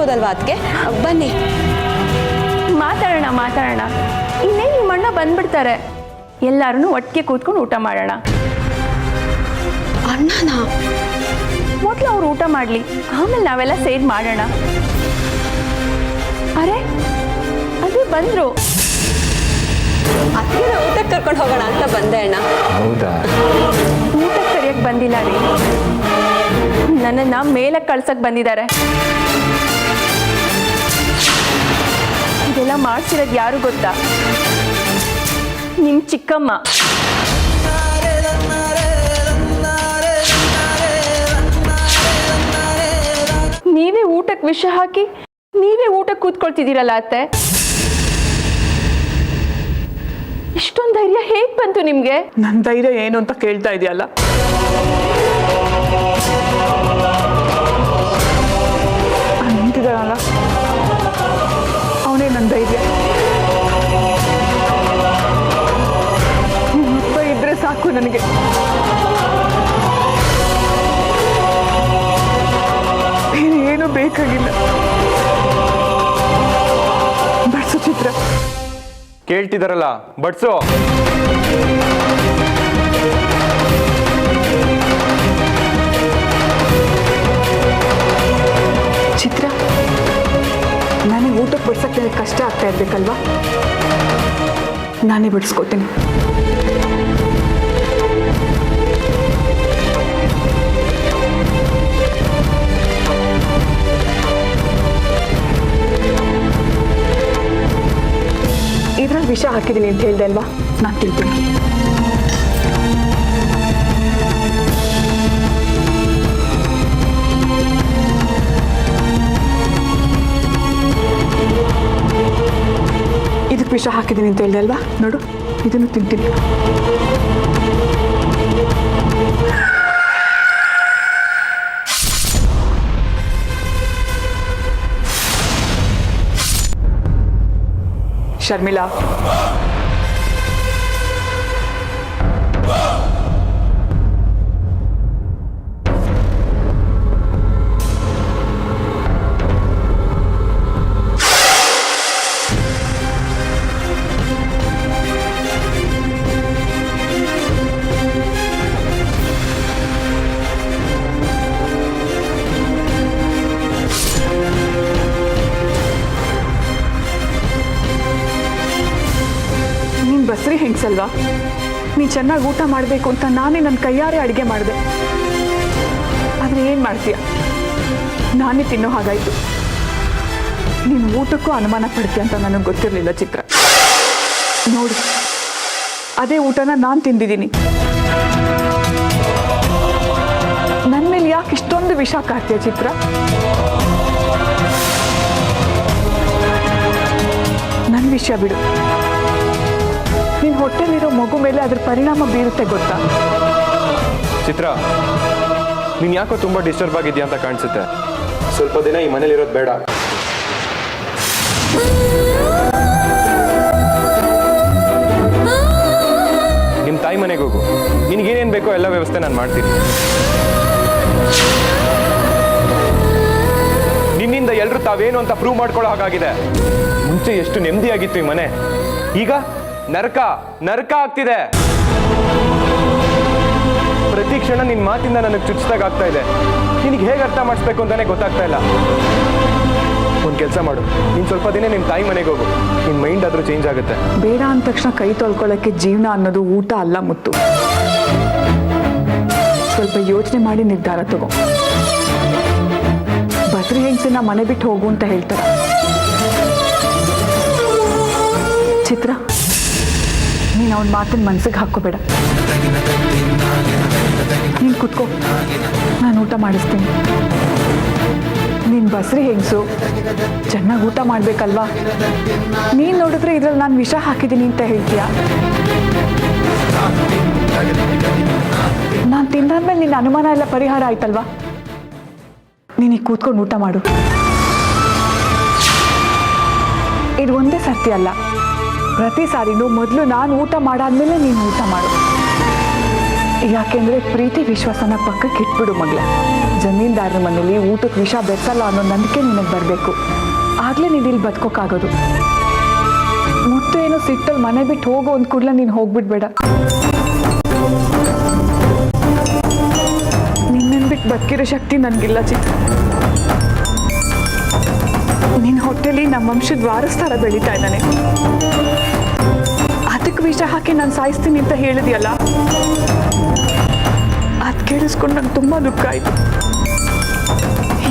ಮಾತಾಡ್ಬೋದಲ್ವಾ ಅದಕ್ಕೆ? ಬನ್ನಿ ಮಾತಾಡೋಣ. ಇನ್ನೇನು ನಿಮ್ಮ ಅಣ್ಣ ಬಂದ್ಬಿಡ್ತಾರೆ, ಎಲ್ಲರೂ ಒಟ್ಟಿಗೆ ಕೂತ್ಕೊಂಡು ಊಟ ಮಾಡೋಣ. ಅಣ್ಣನಾ? ಮೊದಲು ಅವ್ರು ಊಟ ಮಾಡಲಿ, ಆಮೇಲೆ ನಾವೆಲ್ಲ ಸೇರಿ ಮಾಡೋಣ. ಅರೆ ಅದೇ ಬಂದರು. ಅದಕ್ಕೆ ಊಟಕ್ಕೆ ಕರ್ಕೊಂಡು ಹೋಗೋಣ ಅಂತ ಬಂದೆ ಅಣ್ಣ. ಹೌದಾ? ಊಟಕ್ಕೆ ಕರಿಯಕ್ಕೆ ಬಂದಿಲ್ಲ ರೀ, ನನ್ನನ್ನು ಮೇಲಕ್ಕೆ ಕಳ್ಸಕ್ಕೆ ಬಂದಿದ್ದಾರೆ. ಇದೆಲ್ಲ ಮಾಡ್ಸಿರೋದು ಯಾರು ಗೊತ್ತಾ? ನಿಮ್ಮ ಚಿಕ್ಕಮ್ಮ. ನೀವೇ ಊಟಕ್ಕೆ ವಿಷ ಹಾಕಿ ನೀವೇ ಊಟಕ್ಕೆ ಕೂತ್ಕೊಳ್ತಿದ್ದೀರಲ್ಲ ಅತ್ತೆ. ಇಷ್ಟೊಂದು ಧೈರ್ಯ ಹೇಗೆ ಬಂತು ನಿಮಗೆ? ನನ್ನ ಧೈರ್ಯ ಏನು ಅಂತ ಕೇಳ್ತಾ ಇದೆಯಲ್ಲ. ನಿಂತಿದ್ದಾನಲ್ಲ ಅವನೇ ನನ್ನ ಧೈರ್ಯ. ನಿಮ್ಮಪ್ಪ ಇದ್ರೆ ಸಾಕು ನನಗೆ. ಬೇರೆ ಏನು ಬೇಕಾಗಿಲ್ಲ. ಬಡ್ಸು ಚಿತ್ರ. ಕೇಳ್ತಿದಾರಲ್ಲ, ಬಡ್ಸು. ಚಿತ್ರ, ನನಗೆ ಊಟಕ್ಕೆ ಬಡ್ಸಕ್ಕೆ ಕಷ್ಟ ಆಗ್ತಾ ಇರ್ಬೇಕಲ್ವಾ? ನಾನೇ ಬಡಿಸ್ಕೋತೀನಿ. ಇದ್ರಲ್ಲಿ ವಿಷ ಹಾಕಿದ್ದೀನಿ ಅಂತ ಹೇಳ್ದೆ ಅಲ್ವಾ? ನಾನು ತಿಳ್ತೀನಿ. ಇದಕ್ಕೆ ವಿಷ ಹಾಕಿದ್ದೀನಿ ಅಂತ ಹೇಳ್ದೆ ಅಲ್ವಾ? ನೋಡು, ಇದನ್ನು ತಿಂತೀನಿ. ಶರ್ಮಿಳಾ, ಬಸ್ರಿ ಹೆಂಗ್ಸಲ್ವಾ? ನೀನು ಚೆನ್ನಾಗಿ ಊಟ ಮಾಡಬೇಕು ಅಂತ ನಾನೇ ನನ್ನ ಕೈಯಾರೆ ಅಡುಗೆ ಮಾಡಿದೆ. ಆದರೆ ಏನು ಮಾಡ್ತೀಯ, ನಾನೇ ತಿನ್ನೋ ಹಾಗಾಯಿತು. ನೀನು ಊಟಕ್ಕೂ ಅನುಮಾನ ಪಡ್ತೀಯ ಅಂತ ನನಗೆ ಗೊತ್ತಿರಲಿಲ್ಲ ಚಿತ್ರ. ನೋಡು, ಅದೇ ಊಟನ ನಾನು ತಿಂದಿದ್ದೀನಿ. ನನ್ನ ಮೇಲೆ ಯಾಕೆ ಇಷ್ಟೊಂದು ವಿಷ ಕಾಡ್ತೀಯ ಚಿತ್ರ? ನನ್ನ ವಿಷಯ ಬಿಡು. ನಿನ್ನ ಹೊಟ್ಟೆಲಿರೋ ಮಗು ಮೇಲೆ ಅದ್ರ ಪರಿಣಾಮ ಬೀರುತ್ತೆ ಗೊತ್ತಾ? ಚಿತ್ರ, ನೀನು ಯಾಕೋ ತುಂಬ ಡಿಸ್ಟರ್ಬ್ ಆಗಿದ್ಯಾ ಅಂತ ಕಾಣಿಸುತ್ತೆ. ಸ್ವಲ್ಪ ದಿನ ಈ ಮನೇಲಿರೋದು ಬೇಡ. ನಿಮ್ಮ ತಾಯಿ ಮನೆಗೆ ಹೋಗು. ನಿನಗೇನೇನು ಬೇಕೋ ಎಲ್ಲ ವ್ಯವಸ್ಥೆ ನಾನು ಮಾಡ್ತೀನಿ. ನಿನ್ನಿಂದ ಎಲ್ಲರೂ ತಾವೇನು ಅಂತ ಪ್ರೂವ್ ಮಾಡ್ಕೊಳ್ಳೋ ಹಾಗಾಗಿದೆ. ಮುಂಚೆ ಎಷ್ಟು ನೆಮ್ಮದಿಯಾಗಿತ್ತು ಈ ಮನೆ, ಈಗ ನರಕ ನರಕ ಆಗ್ತಿದೆ. ಪ್ರತಿ ಕ್ಷಣ ನಿನ್ನ ಮಾತಿಂದ ನನಗೆ ಚುಚ್ಚಿದಾಗ ಆಗ್ತಾ ಇದೆ. ನಿನಗೆ ಹೇಗೆ ಅರ್ಥ ಮಾಡಿಸ್ಬೇಕು ಅಂತಾನೆ ಗೊತ್ತಾಗ್ತಾ ಇಲ್ಲ. ಒಂದು ಕೆಲಸ ಮಾಡು, ನೀನು ಸ್ವಲ್ಪ ದಿನ ನಿಮ್ಮ ತಾಯಿ ಮನೆಗೆ ಹೋಗು. ನಿನ್ನ ಮೈಂಡ್ ಆದರೂ ಚೇಂಜ್ ಆಗುತ್ತೆ. ಬೇಡ ಅಂದ ತಕ್ಷಣ ಕೈ ತೊಳ್ಕೊಳ್ಳೋಕ್ಕೆ ಜೀವನ ಅನ್ನೋದು ಊಟ ಅಲ್ಲ ಮುತ್ತು. ಸ್ವಲ್ಪ ಯೋಚನೆ ಮಾಡಿ ನಿರ್ಧಾರ ತಗೋ. ಬಸ್ರಿ ಹೆಂಗಸನ್ನ ಮನೆ ಬಿಟ್ಟು ಹೋಗು ಅಂತ ಹೇಳ್ತಾರೆ. ಚಿತ್ರ, ನೀನು ಅವನ ಮಾತನ್ನ ಮನಸ್ಸಿಗೆ ಹಾಕ್ಕೋಬೇಡ. ನೀನು ಕುತ್ಕೋ, ನಾನು ಊಟ ಮಾಡಿಸ್ತೀನಿ. ನೀನು ಬಸ್ರಿ ಹೆಂಗಸು, ಚೆನ್ನಾಗಿ ಊಟ ಮಾಡಬೇಕಲ್ವಾ? ನೀನು ನೋಡಿದ್ರೆ ಇದ್ರಲ್ಲಿ ನಾನು ವಿಷ ಹಾಕಿದ್ದೀನಿ ಅಂತ ಹೇಳ್ತೀಯ. ನಾನು ತಿಂದಾದ್ಮೇಲೆ ನಿನ್ನ ಅನುಮಾನ ಎಲ್ಲ ಪರಿಹಾರ ಆಯ್ತಲ್ವಾ? ನೀನೀಗ ಕೂತ್ಕೊಂಡು ಊಟ ಮಾಡು. ಇದು ಒಂದೇ ಸರ್ತಿ ಅಲ್ಲ, ಪ್ರತಿ ಸಾರಿನೂ ಮೊದಲು ನಾನು ಊಟ ಮಾಡಾದ್ಮೇಲೆ ನೀನು ಊಟ ಮಾಡು. ಯಾಕೆಂದ್ರೆ ಪ್ರೀತಿ ವಿಶ್ವಾಸನ ಪಕ್ಕಕ್ಕೆ ಇಟ್ಬಿಡು ಮಗಳೇ. ಜಮೀನ್ದಾರರ ಮನೇಲಿ ಊಟಕ್ಕೆ ವಿಷ ಬೆಚ್ಚಲ್ಲ ಅನ್ನೋ ನಂಬಿಕೆ ನಿನಗೆ ಬರಬೇಕು. ಆಗ್ಲೇ ನೀನು ಇಲ್ಲಿ ಬದುಕೋಕ್ಕಾಗೋದು. ಮುತ್ತು ಏನೋ ಸಿಟ್ಟಲ್ಲಿ ಮನೆ ಬಿಟ್ಟು ಹೋಗೋ ಅಂದ ಕೂಡಲೇ ನೀನು ಹೋಗ್ಬಿಡ್ಬೇಡ. ನಿನ್ನನ್ನು ಬಿಟ್ಟು ಬದುಕಿರೋ ಶಕ್ತಿ ನನಗಿಲ್ಲ ಚಿತ್ರ. ನಿನ್ನ ಹೊಟ್ಟೆಲಿ ನಮ್ಮ ವಂಶದ ವಾರಸ್ದಾರ ಬೆಳೀತಾ ಇದ್ದಾನೆ. ಅದಕ್ಕೆ ವಿಷ ಹಾಕಿ ನಾನು ಸಾಯಿಸ್ತೀನಿ ಅಂತ ಹೇಳಿದ್ಯಲ್ಲ, ಅದು ಕೇಳಿಸ್ಕೊಂಡು ನಂಗೆ ತುಂಬ ದುಃಖ ಆಯಿತು.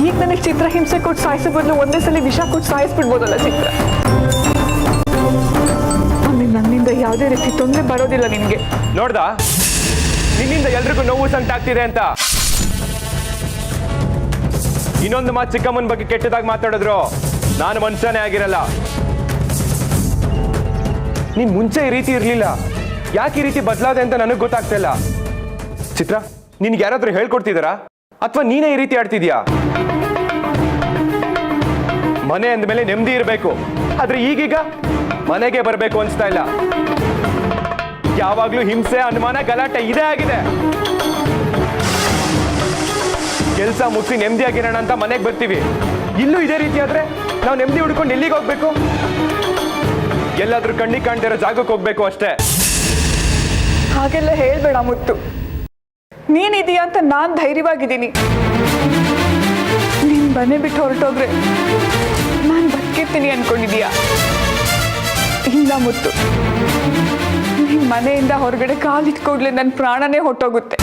ಈಗ ನನಗೆ ಚಿತ್ರ ಹಿಂಸೆ ಕೊಟ್ಟು ಸಾಯಿಸೋ ಬದಲು ಒಂದೇ ಸಲ ವಿಷ ಕೊಟ್ಟು ಸಾಯಿಸ್ಬಿಡ್ಬೋದಲ್ಲ ಚಿತ್ರ. ಆಮೇಲೆ ನನ್ನಿಂದ ಯಾವುದೇ ರೀತಿ ತೊಂದರೆ ಬರೋದಿಲ್ಲ ನಿನಗೆ. ನೋಡ್ದಾ, ನಿನ್ನಿಂದ ಎಲ್ರಿಗೂ ನೋವು ಸಂಟಾಗ್ತಿದೆ ಅಂತ. ಇನ್ನೊಂದು ಮಾತು ಚಿಕ್ಕಮ್ಮನ ಬಗ್ಗೆ ಕೆಟ್ಟದಾಗಿ ಮಾತಾಡಿದ್ರು ನಾನು ಮನುಷ್ಯನೇ ಆಗಿರಲ್ಲ. ನೀನ್ ಮುಂಚೆ ಈ ರೀತಿ ಇರ್ಲಿಲ್ಲ, ಯಾಕೆ ಈ ರೀತಿ ಬದಲಾದೆ ಅಂತ ನನಗೆ ಗೊತ್ತಾಗ್ತಾ ಇಲ್ಲ. ಚಿತ್ರ, ನಿನ್ಗೆ ಯಾರಾದ್ರೂ ಹೇಳ್ಕೊಡ್ತಿದಾರಾ ಅಥವಾ ನೀನೇ ಈ ರೀತಿ ಆಡ್ತಿದ್ಯಾ? ಮನೆ ಅಂದ್ಮೇಲೆ ನೆಮ್ಮದಿ ಇರಬೇಕು, ಆದ್ರೆ ಈಗೀಗ ಮನೆಗೆ ಬರಬೇಕು ಅನ್ಸ್ತಾ ಇಲ್ಲ. ಯಾವಾಗ್ಲೂ ಹಿಂಸೆ, ಅನುಮಾನ, ಗಲಾಟೆ ಇದೇ ಆಗಿದೆ. ಕೆಲಸ ಮುಗಿಸಿ ನೆಮ್ಮದಿಯಾಗಿರೋಣ ಅಂತ ಮನೆಗೆ ಬರ್ತೀವಿ, ಇಲ್ಲೂ ಇದೇ ರೀತಿ ಆದ್ರೆ ನಾವು ನೆಮ್ಮದಿ ಹುಡ್ಕೊಂಡು ಎಲ್ಲಿಗೆ ಹೋಗ್ಬೇಕು? ಎಲ್ಲಾದ್ರೂ ಕಣ್ಣಿಗೆ ಕಾಣ್ದಿರೋ ಜಾಗಕ್ಕೆ ಹೋಗ್ಬೇಕು ಅಷ್ಟೇ. ಹಾಗೆಲ್ಲ ಹೇಳ್ಬೇಡ ಮುತ್ತು. ನೀನಿದೀಯಾ ಅಂತ ನಾನು ಧೈರ್ಯವಾಗಿದ್ದೀನಿ. ನೀನು ಮನೆ ಬಿಟ್ಟು ಹೊರಟೋದ್ರೆ ನಾನು ಬದುಕಿರ್ತೀನಿ ಅನ್ಕೊಂಡಿದೀಯಾ? ಇಲ್ಲ ಮುತ್ತು, ನೀನು ಮನೆಯಿಂದ ಹೊರಗಡೆ ಕಾಲಿಟ್ಟು ಕೂಡಲೇ ನನ್ನ ಪ್ರಾಣನೇ ಹೊಟ್ಟೋಗುತ್ತೆ.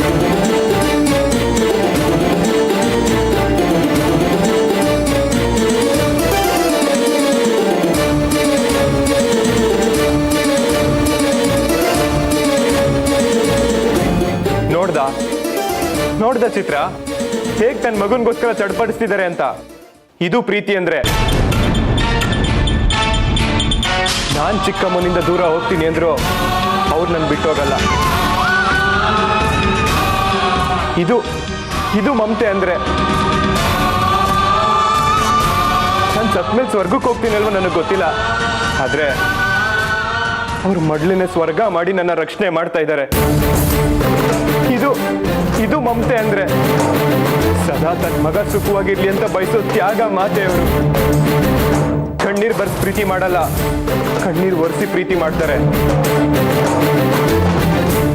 ನೋಡ್ದ ಚಿತ್ರ, ಹೇಗ್ ತನ್ನ ಮಗನ್ಗೋಸ್ಕರ ಚಡ್ಪಡಿಸ್ತಿದ್ದಾರೆ ಅಂತ. ಇದು ಪ್ರೀತಿ ಅಂದ್ರೆ. ನಾನ್ ಚಿಕ್ಕಮ್ಮನಿಂದ ದೂರ ಹೋಗ್ತೀನಿ ಅಂದ್ರು ಅವ್ರು ನನ್ ಬಿಟ್ಟೋಗಲ್ಲ. ಇದು ಮಮತೆ ಅಂದ್ರೆ. ನಾನು ಸತ್ಮೇಲೆ ಸ್ವರ್ಗಕ್ಕೆ ಹೋಗ್ತೀನಿ ಅಲ್ವ ನನಗೆ ಗೊತ್ತಿಲ್ಲ, ಆದ್ರೆ ಅವ್ರು ಮೊದಲನೇ ಸ್ವರ್ಗ ಮಾಡಿ ನನ್ನ ರಕ್ಷಣೆ ಮಾಡ್ತಾ ಇದ್ದಾರೆ. ಇದು ಮಮತೆ ಅಂದ್ರೆ. ಸದಾ ತನ್ನ ಮಗ ಸುಖವಾಗಿರ್ಲಿ ಅಂತ ಬಯಸೋ ತ್ಯಾಗ ಮಾತೆಯವರು. ಕಣ್ಣೀರ್ ಬರ್ಸಿ ಪ್ರೀತಿ ಮಾಡಲ್ಲ, ಕಣ್ಣೀರ್ ಒರೆಸಿ ಪ್ರೀತಿ ಮಾಡ್ತಾರೆ.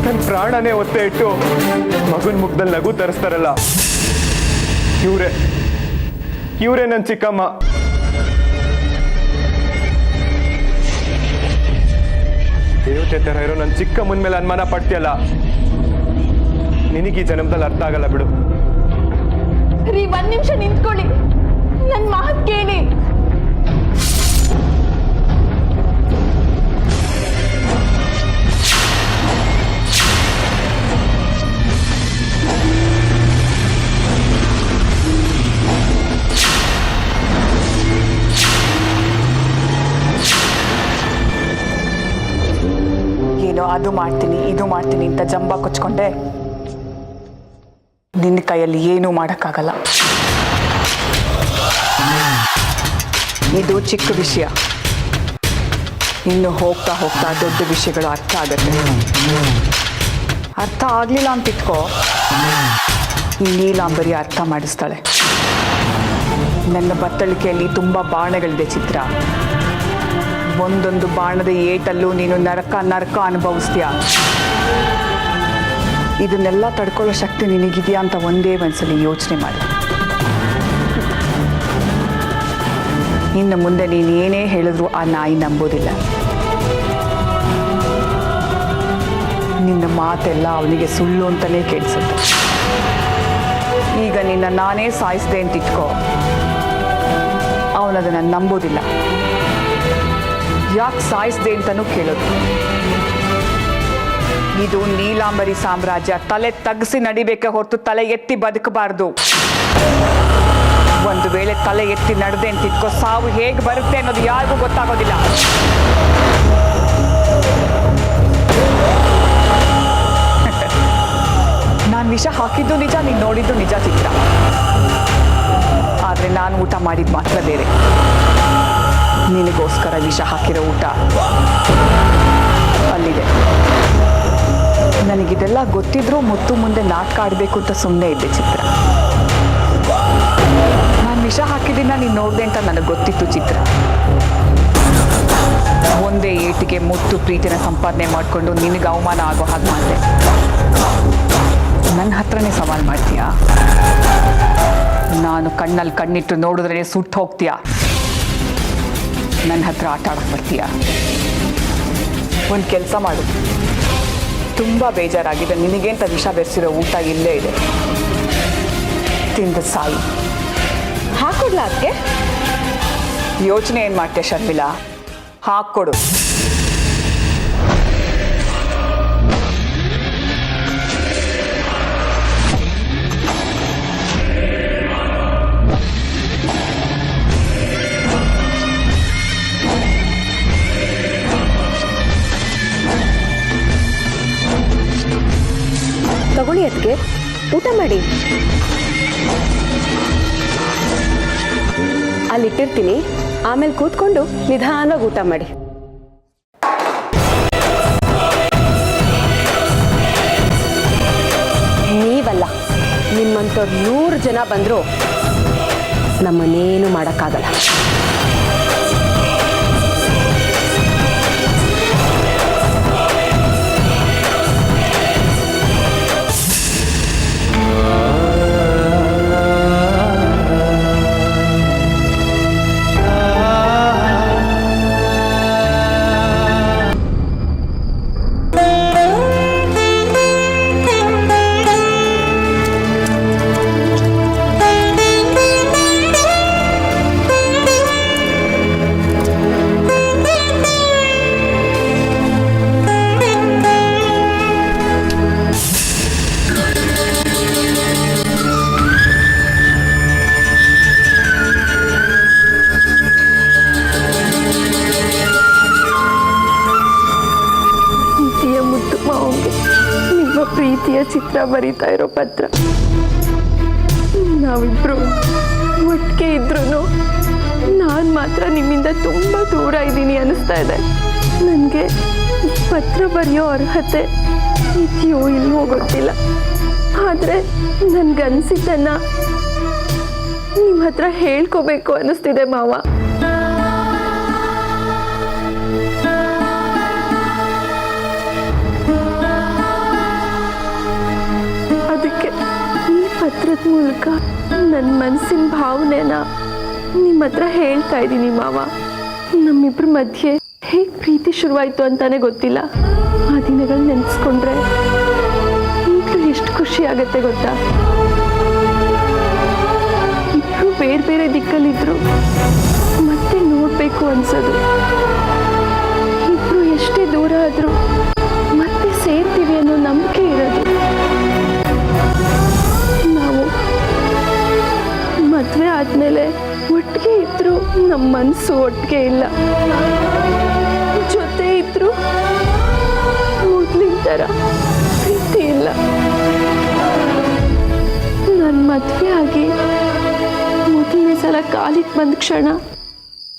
ನನ್ನ ಪ್ರಾಣನೇ ಒತ್ತೆ ಇಟ್ಟು ಮಗನ ಮುಖದಲ್ಲಿ ನಗು ತರಿಸ್ತಾರಲ್ಲ, ಇವರೇ ನನ್ನ ಚಿಕ್ಕಮ್ಮ. ದೇವತೆ ತರ ಇರೋ ನನ್ನ ಚಿಕ್ಕಮ್ಮನ ಮೇಲೆ ಅನುಮಾನ ಪಡ್ತೀಯಲ್ಲ, ನಿನಗೆ ಈ ಜನ್ಮದಲ್ಲಿ ಅರ್ಥ ಆಗಲ್ಲ ಬಿಡು. ರೀ, ಒಂದ್ ನಿಮಿಷ ನಿಂತ್ಕೊಳ್ಳಿ, ನನ್ನ ಮಾತು ಕೇಳಿ. ಏನೋ ಅದು ಮಾಡ್ತೀನಿ ಇದು ಮಾಡ್ತೀನಿ ಅಂತ ಜಂಬ ಕೊಚ್ಕೊಂಡೆ ನಿನ್ನ ಕೈಯಲ್ಲಿ ಏನೂ ಮಾಡೋಕ್ಕಾಗಲ್ಲ. ಇದು ಚಿಕ್ಕ ವಿಷಯ, ಇನ್ನು ಹೋಗ್ತಾ ಹೋಗ್ತಾ ದೊಡ್ಡ ವಿಷಯಗಳು ಅರ್ಥ ಆಗುತ್ತೆ. ಅರ್ಥ ಆಗಲಿಲ್ಲ ಅಂತ ಇಟ್ಕೋ, ಈ ನೀಲಾಂಬರಿ ಅರ್ಥ ಮಾಡಿಸ್ತಾಳೆ. ನನ್ನ ಬತ್ತಳಿಕೆಯಲ್ಲಿ ತುಂಬ ಬಾಣಗಳಿದೆ ಚಿತ್ರ. ಒಂದೊಂದು ಬಾಣದ ಏಟಲ್ಲೂ ನೀನು ನರಕ ಅನುಭವಿಸ್ತೀಯ. ಇದನ್ನೆಲ್ಲ ತಡ್ಕೊಳ್ಳೋ ಶಕ್ತಿ ನಿನಗಿದೆಯಾ ಅಂತ ಒಂದೇ ಒಂದ್ಸಲಿ ಯೋಚನೆ ಮಾಡಿ. ಇನ್ನು ಮುಂದೆ ನೀನು ಏನೇ ಹೇಳಿದ್ರು ಆ ನಾಯಿ ನಂಬೋದಿಲ್ಲ. ನಿನ್ನ ಮಾತೆಲ್ಲ ಅವನಿಗೆ ಸುಳ್ಳು ಅಂತಲೇ ಕೇಳಿಸುತ್ತೆ. ಈಗ ನಿನ್ನ ನಾನೇ ಸಾಯಿಸಿದೆ ಅಂತ ಇಟ್ಕೋ, ಅವನದನ್ನು ನಂಬೋದಿಲ್ಲ. ಯಾಕೆ ಸಾಯಿಸಿದೆ ಅಂತಲೂ ಕೇಳೋದು. ಇದು ನೀಲಾಂಬರಿ ಸಾಮ್ರಾಜ್ಯ. ತಲೆ ತಗ್ಸಿ ನಡಿಬೇಕೆ ಹೊರತು ತಲೆ ಎತ್ತಿ ಬದುಕಬಾರ್ದು. ಒಂದು ವೇಳೆ ತಲೆ ಎತ್ತಿ ನಡೆದೆ ಅಂತ ಇಟ್ಕೋ, ಸಾವು ಹೇಗೆ ಬರುತ್ತೆ ಅನ್ನೋದು ಯಾರಿಗೂ ಗೊತ್ತಾಗೋದಿಲ್ಲ. ನಾನು ವಿಷ ಹಾಕಿದ್ದು ನಿಜ, ನೀನು ನೋಡಿದ್ದು ನಿಜ ಚಿತ್ರ. ಆದರೆ ನಾನು ಊಟ ಮಾಡಿದ್ದು ಮಾತ್ರ ಬೇರೆ. ನಿನಗೋಸ್ಕರ ವಿಷ ಹಾಕಿರೋ ಊಟ ಅಲ್ಲಿದೆ. ನನಗಿದೆಲ್ಲ ಗೊತ್ತಿದ್ರೂ ಮುತ್ತು ಮುಂದೆ ನಾಟಕ ಆಡಬೇಕು ಅಂತ ಸುಮ್ಮನೆ ಇದ್ದೆ ಚಿತ್ರ. ನಾನು ವಿಷ ಹಾಕಿದ್ದನ್ನ ನೀನು ನೋಡಿದೆ ಅಂತ ನನಗೆ ಗೊತ್ತಿತ್ತು ಚಿತ್ರ. ಒಂದೇ ಏಟಿಗೆ ಮುತ್ತು ಪ್ರೀತಿನ ಸಂಪಾದನೆ ಮಾಡಿಕೊಂಡು ನಿನಗೆ ಅವಮಾನ ಆಗೋ ಹಾಗೆ ಮಾಡಿದೆ. ನನ್ನ ಹತ್ರನೇ ಸವಾಲು ಮಾಡ್ತೀಯಾ? ನಾನು ಕಣ್ಣಲ್ಲಿ ಕಣ್ಣಿಟ್ಟು ನೋಡಿದ್ರೆ ಸುಟ್ಟು ಹೋಗ್ತೀಯಾ? ನನ್ನ ಹತ್ರ ಆಟ ಆಡಕ್ಕೆ ಬರ್ತೀಯಾ? ಒಂದು ಕೆಲಸ ಮಾಡು, ತುಂಬ ಬೇಜಾರಾಗಿದೆ, ನಿನಗೇಂತ ವಿಷ ಬೆರೆಸಿರೋ ಊಟ ಇಲ್ಲೇ ಇದೆ, ತಿಂದು ಸಾಯಿ. ಹಾಕೊಡ್ಲ ಅದಕ್ಕೆ? ಯೋಚನೆ ಏನು ಮಾಡ್ತೀಯ ಶರ್ಮಿಳಾ? ಹಾಕ್ಕೊಡು. ತಗೊಳ್ಳಿ ಅದಕ್ಕೆ, ಊಟ ಮಾಡಿ. ಅಲ್ಲಿಟ್ಟಿರ್ತೀನಿ, ಆಮೇಲೆ ಕೂತ್ಕೊಂಡು ನಿಧಾನವಾಗಿ ಊಟ ಮಾಡಿ. ನೀವಲ್ಲ, ನಿಮ್ಮಂಥವ್ರು 100 ಜನ ಬಂದರೂ ನಮ್ಮನ್ನೇನು ಮಾಡೋಕ್ಕಾಗಲ್ಲ. ಪ್ರೀತಿಯ ಚಿತ್ರ ಬರೀತಾ ಇರೋ ಪತ್ರ. ನಾವಿಬ್ರು ಒಟ್ಟಿಗೆ ಇದ್ರೂ ನಾನು ಮಾತ್ರ ನಿಮ್ಮಿಂದ ತುಂಬ ದೂರ ಇದ್ದೀನಿ ಅನ್ನಿಸ್ತಾ ಇದೆ. ನನಗೆ ಪತ್ರ ಬರೆಯೋ ಅರ್ಹತೆ ಇದೆಯೋ ಇಲ್ವೋ ಗೊತ್ತಿಲ್ಲ, ಆದರೆ ನನಗನ್ಸಿದ್ದನ್ನ ನಿಮ್ಮ ಹತ್ರ ಹೇಳ್ಕೋಬೇಕು ಅನ್ನಿಸ್ತಿದೆ ಮಾವ. ಪತ್ರದ ಮೂಲಕ ನನ್ನ ಮನಸ್ಸಿನ ಭಾವನೆನ ನಿಮ್ಮ ಹತ್ರ ಹೇಳ್ತಾ ಇದ್ದೀನಿ ಮಾವ. ನಮ್ಮಿಬ್ಬರ ಮಧ್ಯೆ ಹೇಗೆ ಪ್ರೀತಿ ಶುರುವಾಯಿತು ಅಂತಾನೆ ಗೊತ್ತಿಲ್ಲ. ಆ ದಿನಗಳು ನೆನೆಸ್ಕೊಂಡ್ರೆ ಈಗಲೂ ಎಷ್ಟು ಖುಷಿ ಆಗುತ್ತೆ ಗೊತ್ತಾ. ಇಬ್ಬರು ಬೇರೆ ಬೇರೆ ದಿಕ್ಕಲ್ಲಿದ್ರು ಮತ್ತೆ ನೋಡಬೇಕು ಅನ್ಸೋದು. ಇಬ್ಬರು ಎಷ್ಟೇ ದೂರ ಆದರೂ ಮತ್ತೆ ಸೇರ್ತೀವಿ ಅನ್ನೋ ನಂಬಿಕೆ ಇರೋದು. ಮದುವೆ ಆದ್ಮೇಲೆ ಒಟ್ಟಿಗೆ ಇದ್ರು ನಮ್ಮ ಮನಸ್ಸು ಒಟ್ಟಿಗೆ ಇಲ್ಲ. ಜೊತೆ ಇದ್ರು ಮೊದಲಿನ ಥರ ಪ್ರೀತಿ ಇಲ್ಲ. ನನ್ನ ಮದುವೆ ಆಗಿ ಮೊದಲನೇ ಸಲ ಕಾಲಿಗೆ ಬಂದ ಕ್ಷಣ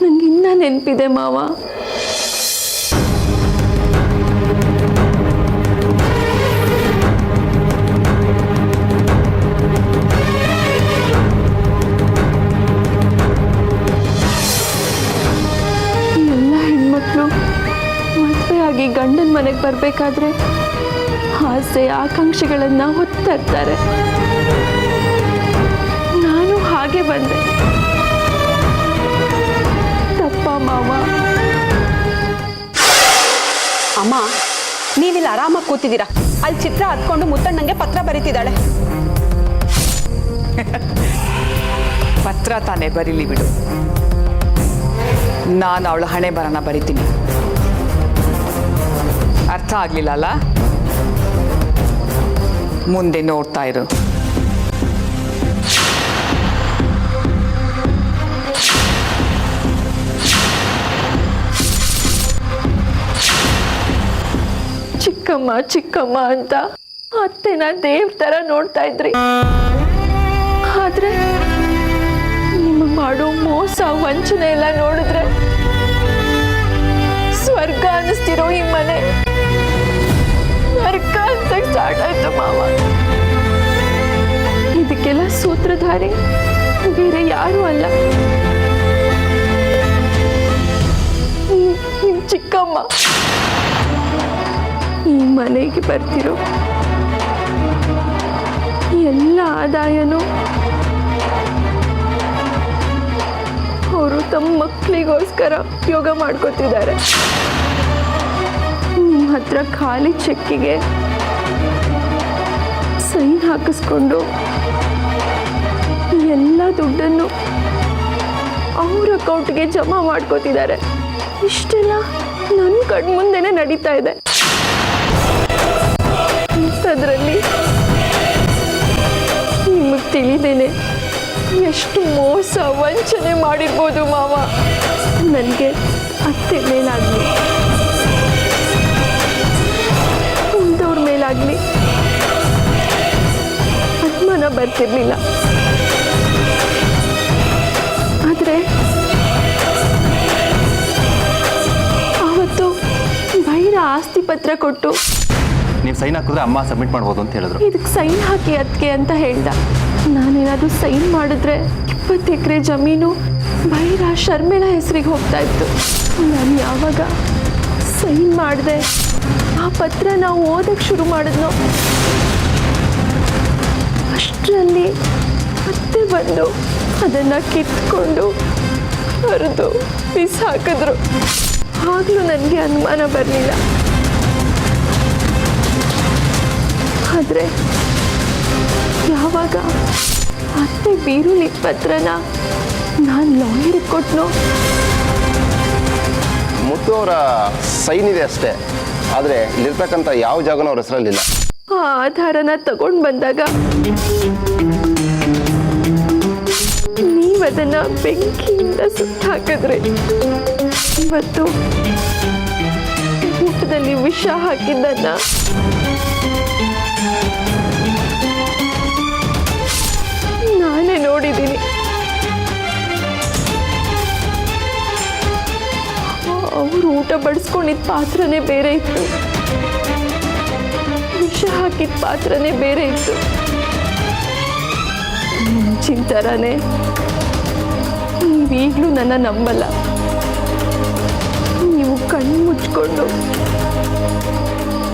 ನನಗಿನ್ನ ನೆನಪಿದೆ ಮಾವ. ಮದುವೆಯಾಗಿ ಗಂಡನ ಮನೆಗೆ ಬರಬೇಕಾದ್ರೆ ಆಸೆ ಆಕಾಂಕ್ಷೆಗಳನ್ನು ಹೊತ್ತಿರ್ತಾರೆ. ನಾನು ಹಾಗೆ ಬಂದೆ. ತಪ್ಪ ಮಾವ? ಅಮ್ಮ, ನೀವಿಲ್ಲಿ ಆರಾಮಾಗಿ ಕೂತಿದ್ದೀರಾ, ಅಲ್ಲಿ ಚಿತ್ರ ಹತ್ಕೊಂಡು ಮುತ್ತಣ್ಣಂಗೆ ಪತ್ರ ಬರೀತಿದ್ದಾಳೆ. ಪತ್ರ ತಾನೇ ಬರೀಲಿ ಬಿಡು, ನಾನು ಅವಳ ಹಣೆ ಬರನ ಬರಿತೀನಿ. ಅರ್ಥ ಆಗ್ಲಿಲ್ಲ ಅಲ್ಲ? ಮುಂದೆ ನೋಡ್ತಾ ಇರು. ಚಿಕ್ಕಮ್ಮ ಚಿಕ್ಕಮ್ಮ ಅಂತ ಅತ್ತೆನ ದೇವ್ರ ತರ ನೋಡ್ತಾ ಇದ್ರಿ. ಆದ್ರೆ ನಿಮ್ಮ ಮಾಡೋ ಮೋಸ ವಂಚನೆ ಎಲ್ಲ ನೋಡಿದ್ರೆ ಸ್ವರ್ಗ ಅನ್ನಿಸ್ತಿರೋ ಈ ಮನೆ ನರ್ಕ ಅಂತ ಸ್ಟಾರ್ಟ್ ಆಯ್ತು ಮಾವ. ಇದಕ್ಕೆಲ್ಲ ಸೂತ್ರಧಾರಿ ಬೇರೆ ಯಾರು ಅಲ್ಲ, ನಿಮ್ ಚಿಕ್ಕಮ್ಮ. ಈ ಮನೆಗೆ ಬರ್ತಿರೋ ಎಲ್ಲ ಆದಾಯನೂ ಅವರು ತಮ್ಮ ಮಕ್ಕಳಿಗೋಸ್ಕರ ಉಪಯೋಗ ಮಾಡ್ಕೋತಿದ್ದಾರೆ. ನಿಮ್ಮ ಹತ್ರ ಖಾಲಿ ಚೆಕ್ಕಿಗೆ ಸೈನ್ ಹಾಕಿಸ್ಕೊಂಡು ಎಲ್ಲ ದುಡ್ಡನ್ನು ಅವ್ರ ಅಕೌಂಟ್ಗೆ ಜಮಾ ಮಾಡ್ಕೋತಿದ್ದಾರೆ. ಇಷ್ಟೆಲ್ಲ ನನ್ನ ಕಣ್ಮುಂದೆನೆ ನಡೀತಾ ಇದೆ. ಅದರಲ್ಲಿ ನಿಮಗೆ ತಿಳಿದೇನೆ ಎಷ್ಟು ಮೋಸ ವಂಚನೆ ಮಾಡಿರ್ಬೋದು ಮಾವ. ನನಗೆ ಅತ್ತೆ ಮೇಲಾಗಲಿ ಉಳಿದವ್ರ ಮೇಲಾಗಲಿ ಅನುಮಾನ ಬರ್ತಿರ್ಲಿಲ್ಲ. ಆದರೆ ಆವತ್ತು ಭೈರ ಆಸ್ತಿ ಪತ್ರ ಕೊಟ್ಟು ನೀವು ಸೈನ್ ಹಾಕಿದ್ರೆ ಅಮ್ಮ ಸಬ್ಮಿಟ್ ಮಾಡ್ಬೋದು ಅಂತ ಹೇಳಿದ್ರು. ಇದಕ್ಕೆ ಸೈನ್ ಹಾಕಿ ಅದಕ್ಕೆ ಅಂತ ಹೇಳ್ದ. ನಾನೇನಾದರೂ ಸೈನ್ ಮಾಡಿದ್ರೆ 20 ಎಕರೆ ಜಮೀನು ಭೈರ ಶರ್ಮಿಳಾ ಹೆಸರಿಗೆ ಹೋಗ್ತಾ ಇತ್ತು. ನಾನು ಯಾವಾಗ ಸೈನ್ ಮಾಡಿದೆ, ಆ ಪತ್ರ ನಾವು ಓದಕ್ಕೆ ಶುರು ಮಾಡಿದ್ನೋ ಅಷ್ಟರಲ್ಲಿ ಮತ್ತೆ ಬಂದು ಅದನ್ನು ಕಿತ್ಕೊಂಡು ಹರಿದು ಬಿಸಾಕಿದ್ರು. ಆಗಲೂ ನನಗೆ ಅನುಮಾನ ಬರಲಿಲ್ಲ. ಆದರೆ ಯಾವಾಗ ಅತ್ತೆ ಬೀರುಲಿ ಪತ್ರನ ನಾನು ಲಾಯರಿಗೆ ಕೊಟ್ಟನೋ, ಮುತ್ತು ಅವರ ಸೈನ್ ಇದೆ ಅಷ್ಟೇ, ಆದರೆ ಇಲ್ಲಿರ್ತಕ್ಕಂಥ ಯಾವ ಜಾಗನೂ ಅವ್ರ ಹೆಸರಲ್ಲಿಲ್ಲ. ಆ ಆಧಾರನ ತಗೊಂಡು ಬಂದಾಗ ನೀವದನ್ನು ಬೆಂಕಿಯಿಂದ ಸುಟ್ಟು ಹಾಕಿದ್ರಿ. ಇವತ್ತು ಊಟದಲ್ಲಿ ವಿಷ ಹಾಕಿದ್ದನ್ನ ನಾನೇ ನೋಡಿದ್ದೀನಿ. ಅವರು ಊಟ ಬಡಿಸ್ಕೊಂಡಿದ್ದ ಪಾತ್ರನೇ ಬೇರೆ ಇತ್ತು, ವಿಷ ಹಾಕಿದ ಪಾತ್ರನೇ ಬೇರೆ ಇತ್ತು. ಮುಂಚಿನ ಥರನೇ ನೀವೀಗಲೂ ನನ್ನ ನಂಬಲ್ಲ. ನೀವು ಕಣ್ಣು ಮುಚ್ಕೊಂಡು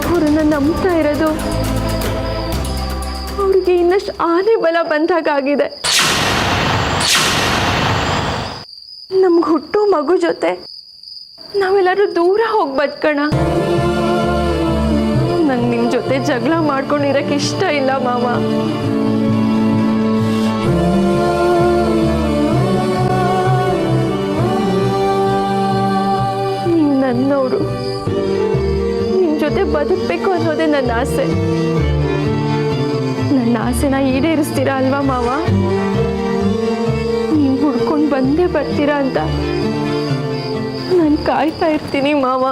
ಅವರನ್ನು ನಂಬ್ತಾ ಇರೋದು ಅವ್ರಿಗೆ ಇನ್ನಷ್ಟು ಆನೆ ಬಲ ಬಂದಾಗಿದೆ. ನಮ್ಗೆ ಹುಟ್ಟೋ ಮಗು ಜೊತೆ ನಾವೆಲ್ಲರೂ ದೂರ ಹೋಗಿ ಬದುಕೋಣ. ನಂಗೆ ನಿಮ್ಮ ಜೊತೆ ಜಗಳ ಮಾಡ್ಕೊಂಡಿರಕ್ಕೆ ಇಷ್ಟ ಇಲ್ಲ ಮಾವ. ನೀವು ನನ್ನವರು, ನಿಮ್ಮ ಜೊತೆ ಬದುಕಬೇಕು ಅನ್ನೋದೇ ನನ್ನ ಆಸೆ. ನನ್ನ ಆಸೆನ ಈಡೇರಿಸ್ತೀರಾ ಅಲ್ವಾ ಮಾವ? ನೀವು ಹುಡ್ಕೊಂಡು ಬಂದೇ ಬರ್ತೀರಾ ಅಂತ ನಾನು ಕಾಯ್ತಾ ಇರ್ತೀನಿ ಮಾವ.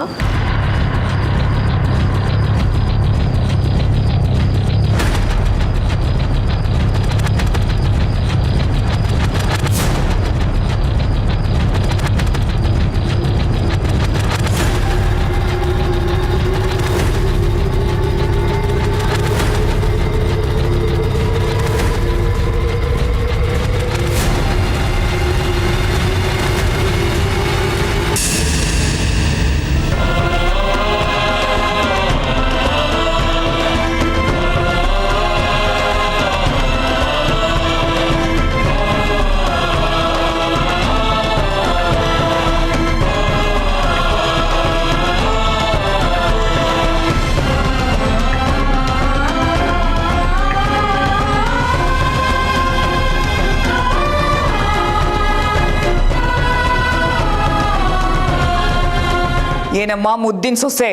ಏನಮ್ಮ ಮುದ್ದಿನ ಸೊಸೆ,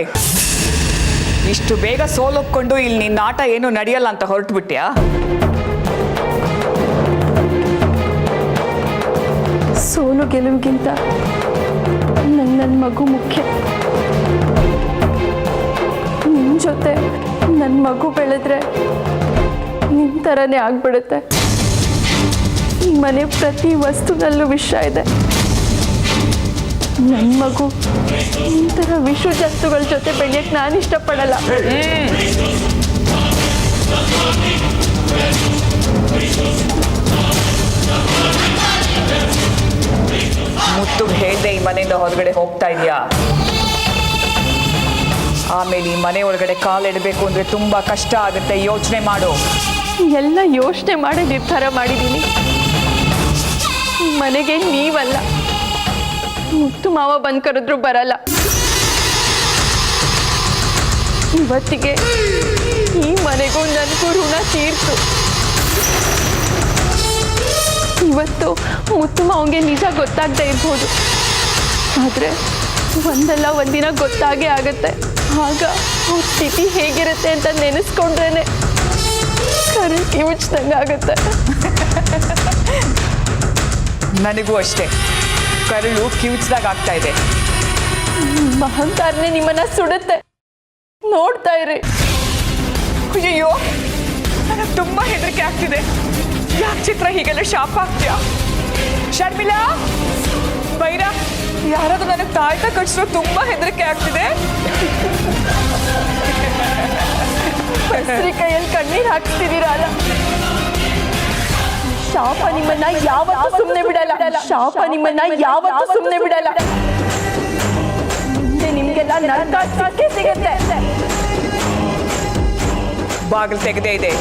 ಇಷ್ಟು ಬೇಗ ಸೋಲೊಪ್ಕೊಂಡು ಇಲ್ಲಿ ನಿನ್ನ ಆಟ ಏನು ನಡೆಯಲ್ಲ ಅಂತ ಹೊರಟುಬಿಟ್ಯಾ? ಸೋಲು ಗೆಲುವಿಗಿಂತ ನನ್ನ ಮಗು ಮುಖ್ಯ. ನಿಮ್ಮ ಜೊತೆ ನನ್ನ ಮಗು ಬೆಳೆದ್ರೆ ನಿಮ್ಮ ಥರನೇ ಆಗ್ಬಿಡುತ್ತೆ. ಈ ಮನೆ ಪ್ರತಿ ವಸ್ತುನಲ್ಲೂ ವಿಷ ಇದೆ. ನನ್ನ ಮಗು ಈ ಥರ ವಿಷ ಜಂತುಗಳ ಜೊತೆ ಬೆಳೆಯಕ್ಕೆ ನಾನು ಇಷ್ಟಪಡಲ್ಲ. ಮುತ್ತು ಹೇಳ್ದೆ ಈ ಮನೆಯಿಂದ ಹೊರಗಡೆ ಹೋಗ್ತಾ ಇದೆಯಾ? ಆಮೇಲೆ ಈ ಮನೆ ಒಳಗಡೆ ಕಾಲಿಡಬೇಕು ಅಂದ್ರೆ ತುಂಬಾ ಕಷ್ಟ ಆಗುತ್ತೆ. ಯೋಚನೆ ಮಾಡು. ಎಲ್ಲ ಯೋಚನೆ ಮಾಡಿ ನಿರ್ಧಾರ ಮಾಡಿದ್ದೀನಿ. ಈ ಮನೆಗೆ ನೀವಲ್ಲ, ಮುತ್ತು ಮಾವ ಬಂದು ಕರೆದ್ರು ಬರಲ್ಲ. ಇವತ್ತಿಗೆ ಈ ಮನೆಗೂ ನನಗೂ ಋಣ ತೀರ್ತು. ಇವತ್ತು ಮುತ್ತು ಮಾವಂಗೆ ನಿಜ ಗೊತ್ತಾಗದೇ ಇರ್ಬೋದು, ಆದರೆ ಒಂದಲ್ಲ ಒಂದಿನ ಗೊತ್ತಾಗೇ ಆಗುತ್ತೆ. ಆಗ ಅವ್ರ ಸ್ಥಿತಿ ಹೇಗಿರುತ್ತೆ ಅಂತ ನೆನೆಸ್ಕೊಂಡ್ರೇನೆ ಕರು ಕಿವುಚ್ದಂಗೆ ಆಗುತ್ತೆ. ನನಗೂ ಅಷ್ಟೇ, ಕರುಳು ಕಿವುಚ್ದಾಗ ಆಗ್ತಾ ಇದೆ. ಅಹಂಕಾರನೇ ನಿಮ್ಮನ್ನ ಸುಡುತ್ತೆ, ನೋಡ್ತಾ ಇರಿ. ಅಯ್ಯೋ, ನನಗೆ ತುಂಬಾ ಹೆದರಿಕೆ ಆಗ್ತಿದೆ. ಯಾಕೆ ಚಿತ್ರ ಹೀಗೆಲ್ಲ ಶಾಪ ಆಗ್ತೀಯಾ? ಶರ್ಮಿಳಾ, ಬೈರ, ಯಾರಾದ್ರೂ ನನಗೆ ತಾಯ್ತ ಕಟ್ಸಿರೋ ತುಂಬಾ ಹೆದರಿಕೆ ಆಗ್ತಿದೆ. ಬಸ್ರಿ ಕೈಯಲ್ಲಿ ಕಣ್ಣೀರು ಹಾಕ್ತಿದ್ದೀರಲ್ಲ, ಶಾಪ ನಿಮ್ಮನ್ನ ಯಾವತ್ತೂ ಸುಮ್ಮನೆ ಬಿಡಲ್ಲ. ಶಾಪ ನಿಮ್ಮನ್ನ ಯಾವತ್ತೂ ಸುಮ್ಮನೆ ಬಿಡಲ್ಲ. ಮುಂದೆ ನಿಮ್ಗೆಲ್ಲ ನರಕ ಸಿಕ್ಕೇ ಸಿಗತ್ತೆ. ಬಾಗಿಲು ತೆಗೆದೇ ಇದೆ.